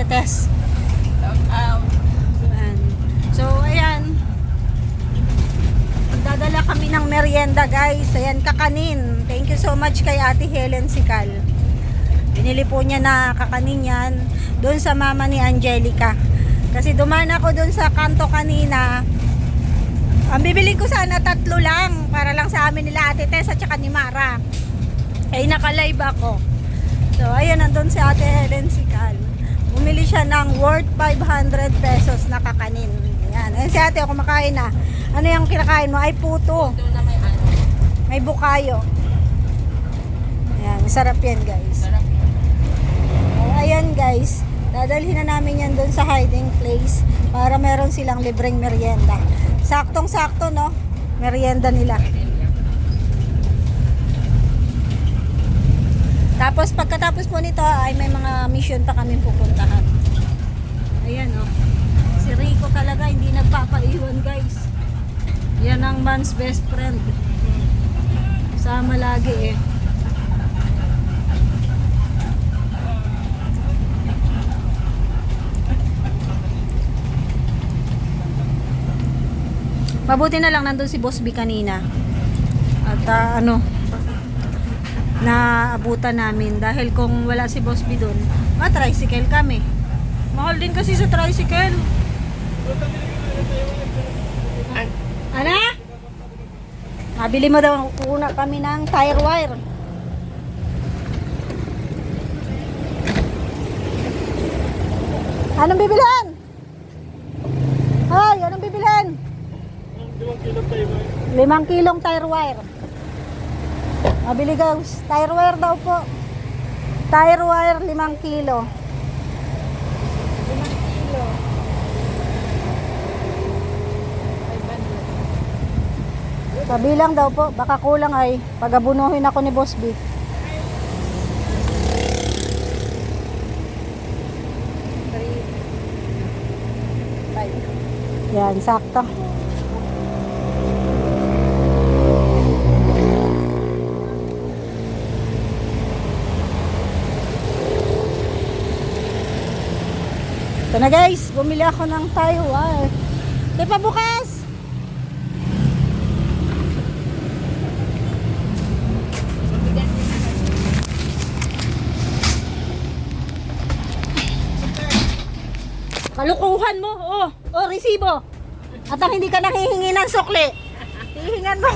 Ate Tess. Ayan. So, ayan. Magdadala kami ng merienda, guys. Ayan, kakanin. Thank you so much kay Ate Helen Sikal. Binili po niya na kakanin yan doon sa mama ni Angelica. Kasi dumaan ako doon sa kanto kanina. Ang bibili ko sana 3 lang para lang sa amin nila Ate Tess at saka ni Mara. Ay naka-live ako. So ayan, nandun si Ate Helen Sikal. Bumili siya ng worth 500 pesos na kakanin. Ayan. Ayan si ate, ako kumakain na. Ano yung kinakain mo? Ay puto. Ito na may ano. May bukayo. Ayan, masarap yan guys. Sarap. Ayan guys, dadalhin na namin yan doon sa hiding place para meron silang libreng merienda. Saktong-sakto, no? Merienda nila. Tapos pagkatapos po nito ay may mga mission pa kami pupuntahan. Ayan, oh. Si Rico talaga hindi nagpapaiwan, guys. Yan ang man's best friend. Sama lagi eh. Mabuti na lang nandun si Boss B kanina. At naabutan namin. Dahil kung wala si Boss B dun, tricycle kami. Mahal din kasi sa tricycle. Ano? Mabili mo daw una kami ng tire wire. Anong bibilhan? Hoy, anong bibilhan? 5 kilong tire wire. Mabili guys, tire wire daw po. Tire wire 5 kilo. 5 kilo. Kabilang daw po, baka kulang ay pagabunuhin ako ni Boss B. Yan, sakto. Ito na guys, bumili ako ng tire wire. Di pa bukas. Kalukuhan mo, resibo. At ang hindi ka nanghihingi ng sukli. Hihingan mo.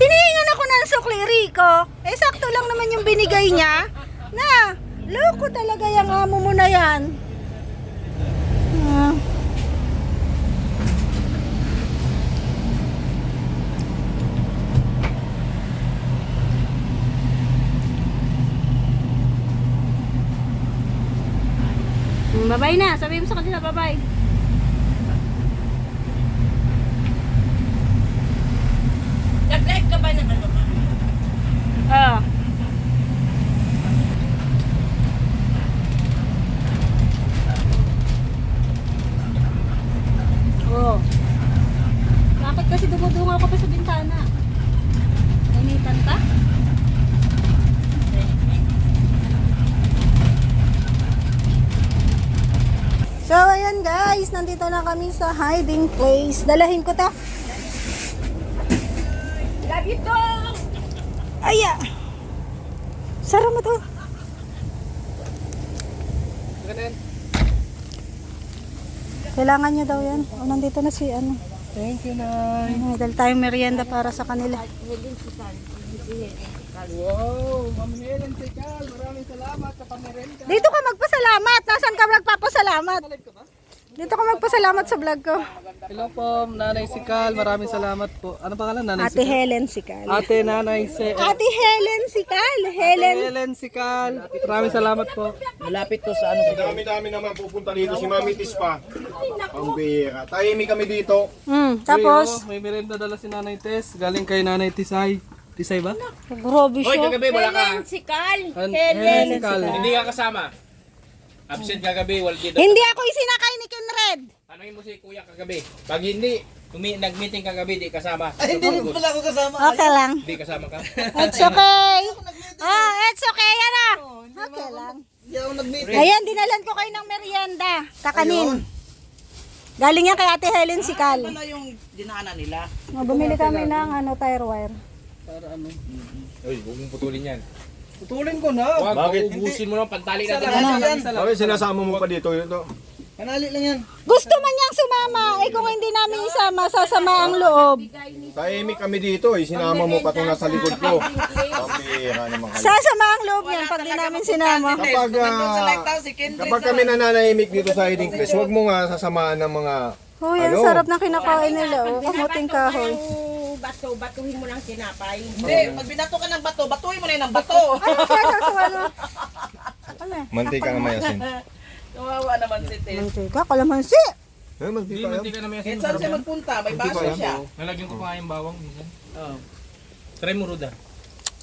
Hinihingan ako ng sukli, Rico. Eh, sakto lang naman yung binigay niya. Na, loko talaga yung amo mo na yan. Bye-bye na. Sabihin mo sa kanila, bye-bye. Nag-live ka ba ng ano? Oo. Oh. Bakit kasi dumudungaw ka pa sa bintana? Nainitan ka? So, ayan guys, nandito na kami sa hiding place. Dalahin ko to. Love you too! Aya! Sara mo to. Kailangan nyo daw yan. O, nandito na si ano. Thank you, Nay. May dala tayong merienda para sa kanila. Wow, Ma'am Helen Sikal, maraming salamat sa pamerenda. Dito ka magpasalamat. Nasaan ka magpapasalamat? Live ka ba? Dito ka magpasalamat sa vlog ko. Hello po, Nanay Sikal, maraming salamat po. Ano pangalan, Nanay Ate Sikal? Helen Sikal. Ate Nanay Sikal. Ate Helen Sikal. Helen. Helen Sikal, maraming salamat po. Malapit to sa ano. Dami-dami naman pupunta dito si Mami Tispa. Pambira. Tahimik kami dito. Tapos, May merenda dala si Nanay Tess, galing kay Nanay Tisay. Tisay ba? grabe Hoy, siya. kagabi wala ka. Sikal! Helen Sikal. Hindi ka kasama. Absent kagabi, wala dito. Hindi ako isinakay ni Kinred. Tanungin mo si Kuya kagabi. Pag hindi, nag-meeting kagabi, di kasama. Ay, hindi rin pala ako kasama. Okay lang. Di kasama ka. It's okay. Oh, it's okay. Yan na. Okay lang. Hindi ako nag-meeting. Ayan, dinalan ko kayo ng merienda. Kakanin. Galing yan kay Ate Helen Sikal. Wala yung dinaanan nila. Bumili kami ng tire wire. Para ano? Uy, huwag mong putulin yan. Putulin ko na. Huwag, Bakit? ubusin mo na pantali natin. Bakit sinasama mo pa dito ito? Kanali lang yan. Gusto man niyang sumama. Eh kung hindi namin isama, sasama ang loob. Tahimik kami dito eh. Sinama mo pa itong nasa likod ko. Pambihira naman kayo. Sasama ang loob yan pag di namin sinama. Kapag, kapag kami nananahimik dito sa hiding place, huwag mo nga sasamaan ng mga... Hoy, ang sarap ng kinakain nila. Oh. Kamuting kahoy. Bato, batuhin mo ng tinapay. Hindi, pag binato ka ng bato, batuhin mo na yun ng bato. Ano kaya ano? Ano? Mantika na mayasin. Kawawa naman si Tess. Mantika, kalamansi. Eh, Hindi, mantika mantika na may Kahit asin. saan siya magpunta, may baso siya. Nalagyan ko pa nga yung bawang. minsan. Oh. Try mo, Ruda.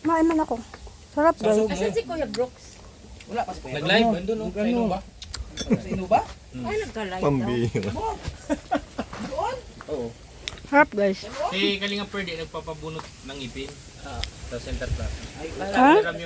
Kumain man ako. Sarap guys. Asan si Kuya Brooks? Wala pa si Kuya. Nag-live, andun, no? Sa ba? Sino ba? Ay, nagka-live daw. Pambihira. Doon? Oo. Sarap guys. Si Kalinga Perde nagpapabunot ng ipin sa center class. Ha? Alam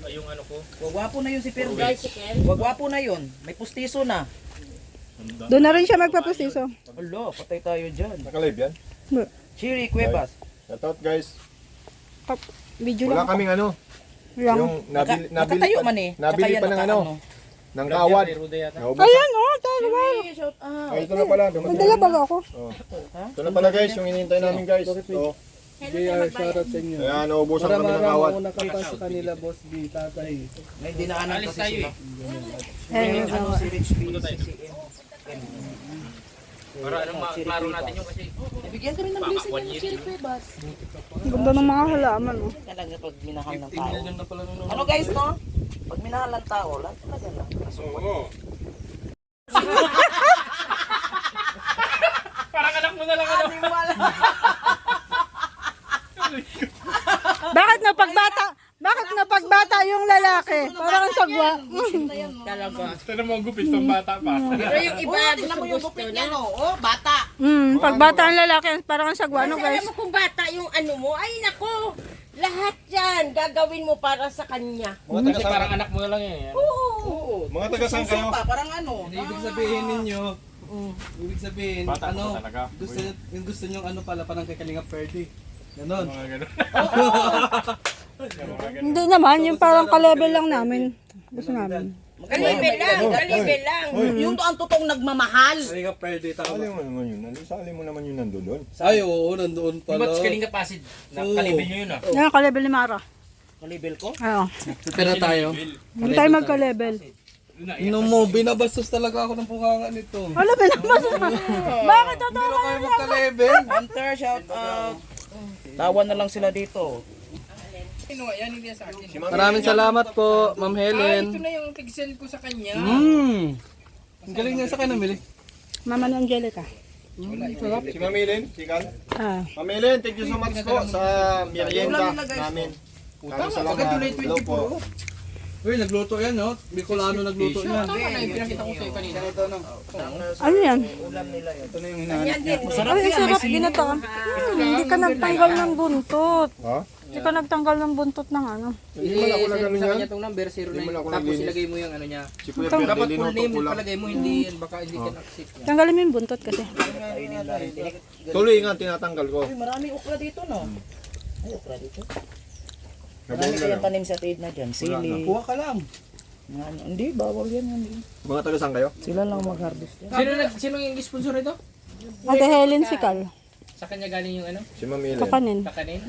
yung ano ko. Wagwapo na yun si Perdi. Bicycle. Wagwapo na yun. May pustiso na. Doon na rin siya magpapustiso. Alo, patay tayo dyan. Nakalive yan? Chiri Cuevas. Shout out guys. Video Wala lang. kaming ano. Lang. Yung nabili Nakatayo pa, man eh. nabili Tsaka pa yan, ng naka ano. Ng kawad. Ruda yata. Naubos. Ayan oh, tire wire. Chiri, shout out. Ay, ito na pala. May Dumating. dala baga ako. Oh. Ito na pala guys, yung hinihintay namin guys. So, JR, shoutout sa inyo. kaya naubusan Para kami ng marami kawad. ako nakapa sa kanila, boss B, tatay. May dinaanan Alis kasi tayo sila. eh. Ano si Rich P, CCM. Para klaro natin yung kasi Nabigyan kami ng blessing one ng year Chiri yun. Cuevas. Ganda ng mga halaman oh. Talaga pag minahal ng tao. Ano guys no? Pag minahal ng tao, lahat talaga lang. Oo. parang anak mo na lang ano. Bakit na pagbata yung lalaki? Parang ang sagwa. Talaga. Ito na mga gupit pang bata pa. Pero yung iba, Tingnan mo yung gusto gupit na. niya no? Oh, bata. Pagbata ang lalaki, parang ang sagwa no Kasi guys. alam mo kung bata yung ano mo, ay nako, lahat yan gagawin mo para sa kanya. Kasi parang anak mo na lang eh. Oo. Mga taga saan kayo? Susupa, parang ano. Ibig sabihin ninyo, ibig sabihin, Bata ano, ko talaga. gusto nyo ano pala, parang kay Kalinga Perdi. Ganon. Mga ganun. Hindi naman, yung parang ka-level lang namin. Gusto namin. Kalibel lang. Yung ang totoong nagmamahal. Kalinga Perdi, Sali tama. mo naman yun. Sali mo naman yun nandun doon. Ay, oo, nandoon pala. Ba't Kalinga Pasid? Nakalibin nyo yun ah. Yan, ka-level ni Mara. Kalibel ko? Oo. Pera tayo. Hindi tayo magka-level. Inom mo, binabastos talaga ako ng punganga nito. Alam mo naman. Bakit Hindi totoo? na kayo magka-level. Hunter, shout out. Tawa na lang sila dito. Maraming salamat po, Ma'am Ito Helen. na yung tig-send ko sa kanya. Ang galing niya sa kayo namili. Mama ni Angelica. Si Mamilin, si Kal. Ah. Mamilin, thank you so much po sa merienda namin. Maraming salamat. Hello po. Uy, nagluto yan, no? Bicolano nagluto yan. Tama na yung pinakita ko sa'yo kanina. Ano yan? Ito na yung hinahanap niya. Ay, sarap ginataan. Hindi ka nagtanggal ng buntot. Ha? Hindi ka nagtanggal ng buntot ng ano. Hindi man ako nag-ano sa yan. kanya itong number 09. Hindi mo na ako Tapos naglinis. ilagay mo yung ano niya. Si Kuya Dapat Perde, full linuto name ko lang. palagay mo, hindi yan. Baka hindi ka accept yan. Tanggalin mo yung buntot kasi. Tuloy nga, tinatanggal ko. Uy, maraming okra dito, no? Ay, okra dito. Marami Nabawal na kayang lang. tanim sa tiid na dyan. Sili. Kuha ka lang. Nga, ano. Hindi, bawal yan. Hindi. Mga taga saan kayo? Sila lang mag-harvest yan. Sino yung sponsor ito? Ate Helen Sikal. Sa kanya galing yung ano? Si Mamilin. Kakanin. Kakanin?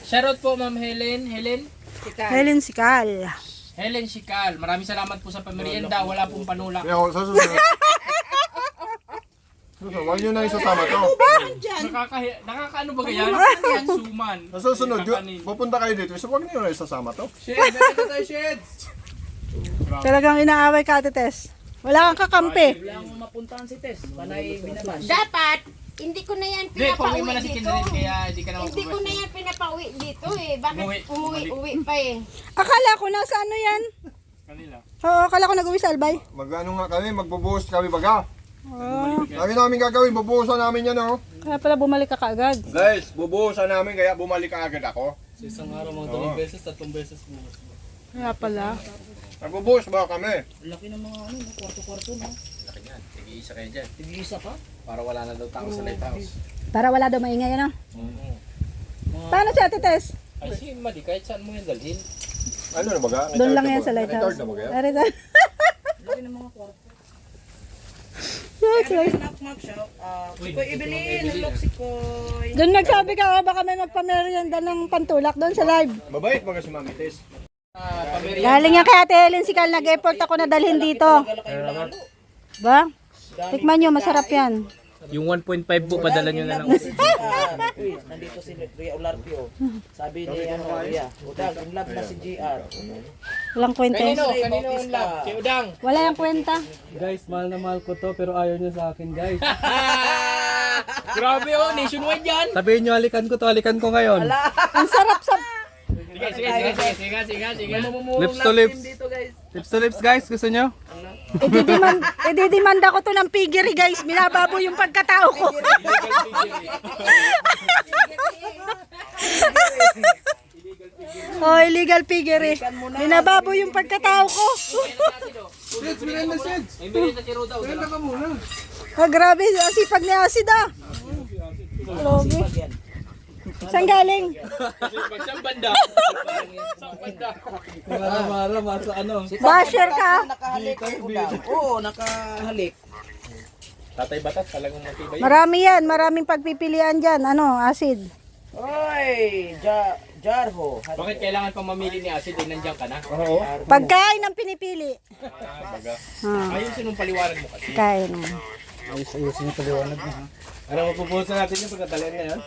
Shoutout po Ma'am Helen. Helen Sikal. Helen Shikal. Maraming salamat po sa pamerienda. Wala pong panula. Kaya ako, sa susunod. Huwag nyo na isasama to. Nakakaano ba ganyan? Suman. Sa susunod, Kakanin. pupunta kayo dito. So huwag nyo na isasama to. Sheds, meron tayo sheds. Talagang inaaway ka, Ate Tess. Wala kang kakampi. Wala akong mapuntahan si Tess. Panay binabas. Dapat, hindi ko na yan Hindi, pauwi mo pinapauwi na si dito. Kindred kaya hindi ka na Hindi ko na yan pinapauwi dito eh. Bakit Umuwi. umuwi pa eh? Akala ko nasa ano yan? Kanila. Oo, akala ko nag-uwi sa Albay. Mag-ano nga kami, magbubuhos kami baga. Oo. Lagi namin gagawin, bubuhusan namin yan oh. Kaya pala bumalik ka kaagad. Guys, bubuhusan namin kaya bumalik agad ako. Sa isang araw, mga 2 beses, 3 beses bukas. Kaya pala. Nagbubuhos ba kami? Laki ng mga ano, kwarto-kwarto, no? Laki niyan. Tig-iisa kayo dyan. Tig-isa pa. Para wala na daw tao sa lighthouse. Para wala daw maingay, ano? Paano si Ate Tess? Ay, si Madi, kahit saan mo yan dalhin. Ano na baga? Doon lang yan sa lighthouse. Retard na baga? Retard. Laki ng mga kwarto. Yes, Kaya knock-knock siya. Si Koy Evelyn, hello si Koy. Doon nagsabi ka, baka may magpamerienda ng pantulak doon sa live. Mabait baga si Mami Tess. Galing yan kay Ate Helen Sikal, nag-effort ako na dalhin dito. Ba? Tikman nyo, masarap yan. Yung 1.5 po, padala nyo na lang. Uy, nandito si Rhea Ularpio. Sabi ni Rhea, Udang, in love na si JR. Walang kwenta. Kanino ang love? Si Udang. Wala yung kwenta. Guys, mahal na mahal ko to pero ayaw niya sa akin guys. Grabe oh, nationwide yan. Sabihin niyo halikan ko ngayon. Ang sarap sa... Sige. Lips to lips. Lips to lips guys, gusto niyo? Ididimanda ko to ng piggery guys. Binababo yung pagkatao ko. Oh, illegal piggery. Binababo yung pagkatao ko. Sheds, Miranda Sheds. May merienda si Roda. Miranda ka muna. Oh, grabe, asipag ni Acid ah. Grabe. Saan galing? Magsang banda. Mara, masa ano. Basher ka. Nakahalik kay Udang. Oo, nakahalik. Tatay Batas, talagang matibay. Marami yan, maraming pagpipilian dyan. Ano, Acid? Oy, Jarho. Bakit kailangan pang mamili ni Acid? Nandiyan ka na. Oo. Pagkain ang pinipili. Baga. Ah, Ayusin yung paliwanag mo kasi. kain. Ayusin yung paliwanag na ha. Ano mapupuso natin yung pagkatalian na yan?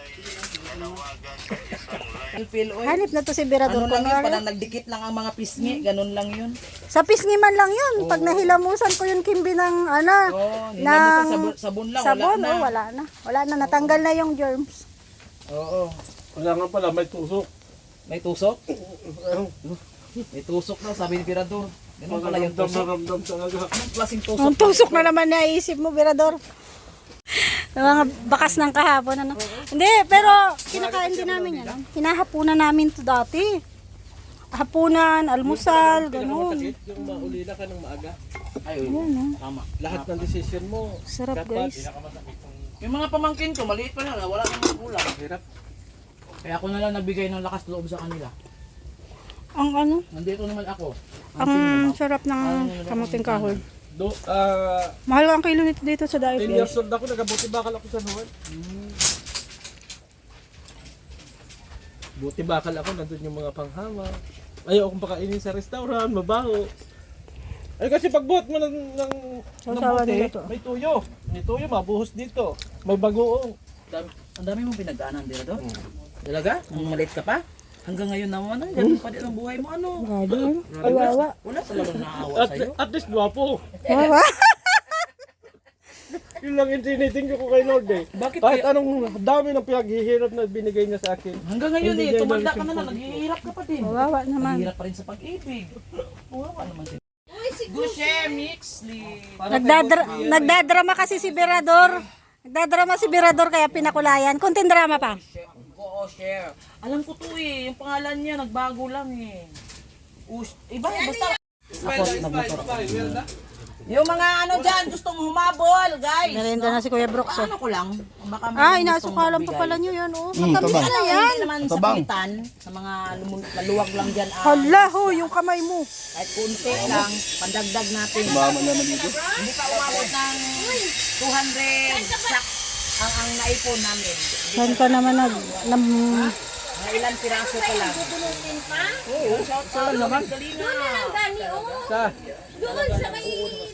Feel, oy. Hanip na to si Birador Ano lang yun, Conor. parang nagdikit lang ang mga pisngi, ganun lang yun. Sa pisngi man lang yun. Pag nahilamusan ko yung kimbi ng ano, Oo, ng nilamusan sabon lang, sabon, wala na. oh, wala na. Wala na, natanggal na yung germs. Oo. Wala nga pala, may tusok. May tusok? May tusok daw, sabi ni Birador. Ganun pala yung tusok. Ramdam talaga. Anong klaseng tusok? Ang tusok na naman naisip mo, Birador. Yung mga bakas ng kahapon, ano. Hindi, pero kinakain din namin yan. Hinahapunan namin to dati. Hapunan, almusal, ganun. Yung maulila ka ng maaga. Ay, Yan, tama. Lahat ng decision mo. sarap guys. Yung mga pamangkin ko, maliit pa na, wala namang kulang. Hirap. Kaya ako na lang nagbigay ng lakas loob sa kanila. Ang ano, Nandito naman ako. ang sarap ng kamuting kahoy. Mahal ang kilo nito dito sa diet 10 guys. years old ako, nagabuti bakal ako sa Noel. Buti bakal ako, nandun yung mga panghama. Ayaw akong pakainin sa restaurant, mabaho. Ay kasi pag buhat mo ng Sasawa buti, nila to. may tuyo. May tuyo, mabuhos dito. May bagoong. Ang dami mong pinagdaanan, Birador. Talaga? Nung maliit ka pa? Hanggang ngayon naman, ganun pa din ang buhay mo, ano? Grabe, ano? Ay, wawa. Wala talagang naawa sa'yo. At least guwapo. Wawa. Yun lang yung tinitingin ko kay Lord eh. Bakit Kahit kaya? anong dami ng pinaghihirap na binigay niya sa akin. Hanggang ngayon Hindi eh, niya tumanda ka inalisin na lang, po. naghihirap ka pa din. Wawa naman. Naghihirap pa rin sa pag-ibig. Wawa naman sila. Gushe, Mixly. Nagdadrama kasi si Birador. Nagdadrama si Birador kaya pinakulayan. Kunting drama pa. Oo, share. Alam ko to eh, yung pangalan niya nagbago lang eh. Iba, basta. Yung mga ano dyan, gustong humabol, guys. Merienda na si Kuya Brooks. Ano ko lang, baka may Ah, gustong inasukalan pa magbigay. pala nyo yan. Oh, matamis na Ano, yan. hindi naman sa kapitan, sa mga maluwag lang dyan. Hala ho, yung kamay mo. Kahit kunti lang, pandagdag natin. Mama naman dito. Hindi pa umabot ng 200 sack ang naipon namin. Saan ka naman Mga ilang piraso pa lang. Oo, shout out naman. Galinga. Doon sa may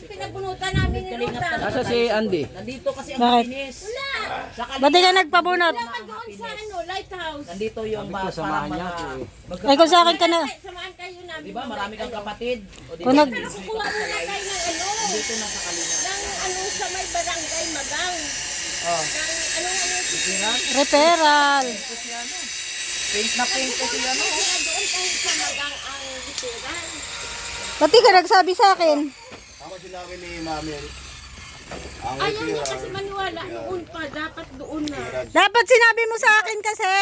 pinabunutan namin ni Ruta. Nasa si Andy? Nandito kasi ang Bakit? kinis. Sa Ba't di ka nagpabunot? Naman doon sa ano, lighthouse. Nandito yung parang mga... Ay, kung sa akin ka na. Samahan kayo namin. Di ba marami kang kapatid? O di Kung ba? nag... Kukuha muna kayo ng ano, Dito na sa Kalinga. ng ano sa may barangay Magang. Oh. Ng ano, Referral. Paint na paint ko siya, no? kaya doon kahit sa Magang ang literal. Ba't di ka nagsabi sa akin? Ako sinabi ni Mami. Ang Ayaw niya kasi maniwala noon pa, dapat doon na. Dapat sinabi mo sa akin kasi.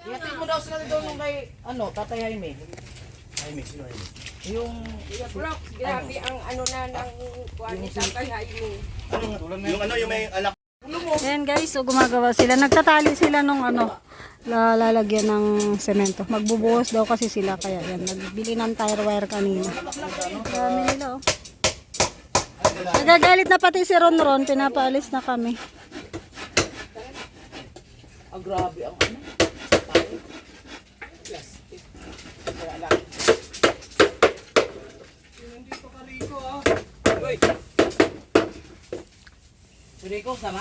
Ihatid mo daw sila doon nung kay, ano, Tatay Jaime. Ay, mix. Yung Brox, grabe ang ano na ng kuwan ni Tatay Jaime. Yung may anak. Ayan guys, so gumagawa sila. Nagtatali sila nung lalagyan ng semento. Magbubuhos daw kasi sila, kaya yan. Nagbili ng tire wire kanina. Dami nila, oh. Nagagalit na pati si Ron, pinapaalis na kami. grabe ang ano. Rico, sama?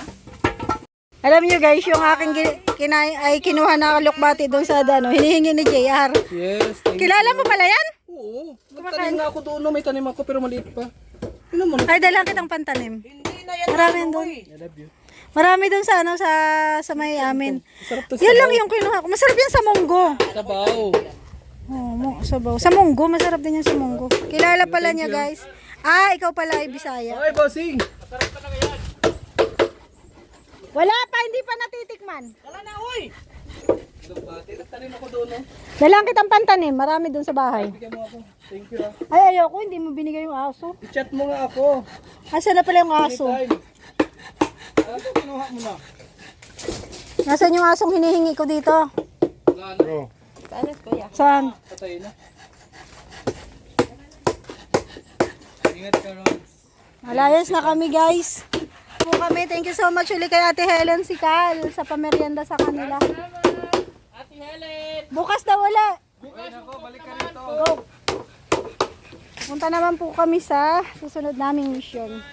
Alam nyo guys, yung aking kinuha na lukbati doon sa hinihingi ni JR. Yes, thank you. Kilala mo pala yan? Oo, nagtanim nga ako doon, no? May tanim ako pero maliit pa. Ano mo? Ay, dalang kitang pantanim. Hindi na yan. Marami doon. I love you. Marami doon sa sa may amin. Sarap to Yan lang yung kinuha ko. Masarap yan sa munggo. sabaw. Oh, sabaw. Sa munggo, masarap din yan sa munggo. Kilala pala niya guys. Ah, ikaw pala ay Bisaya. Okay, bossing. Wala pa, hindi pa natitikman. Wala na, uy! Nagtanim ako doon, no? Dalang kitang pantanim. Marami doon sa bahay. Bigyan mo ako. Thank you, ah. Ay, ayoko. Hindi mo binigay yung aso. I-chat mo nga ako. Asa na pala yung aso? Anytime. Ano, kinuha mo na. Nasaan yung asong hinihingi ko dito? Bro, Saan? patay na. Ingat ka, Ron. Malayas na kami guys. Po kami. Thank you so much ulit kay Ate Helen Sikal sa pamerienda sa kanila. Ate Helen! Bukas daw wala. Balik ka rito. Go. Punta naman po kami sa susunod naming mission.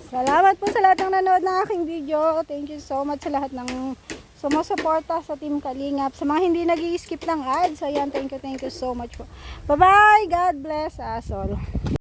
Salamat po sa lahat ng nanood ng aking video. Thank you so much sa lahat ng sumusuporta sa Team Kalingap. Sa mga hindi nag-i-skip ng ads. Ayan, thank you so much po. Bye-bye. God bless us all.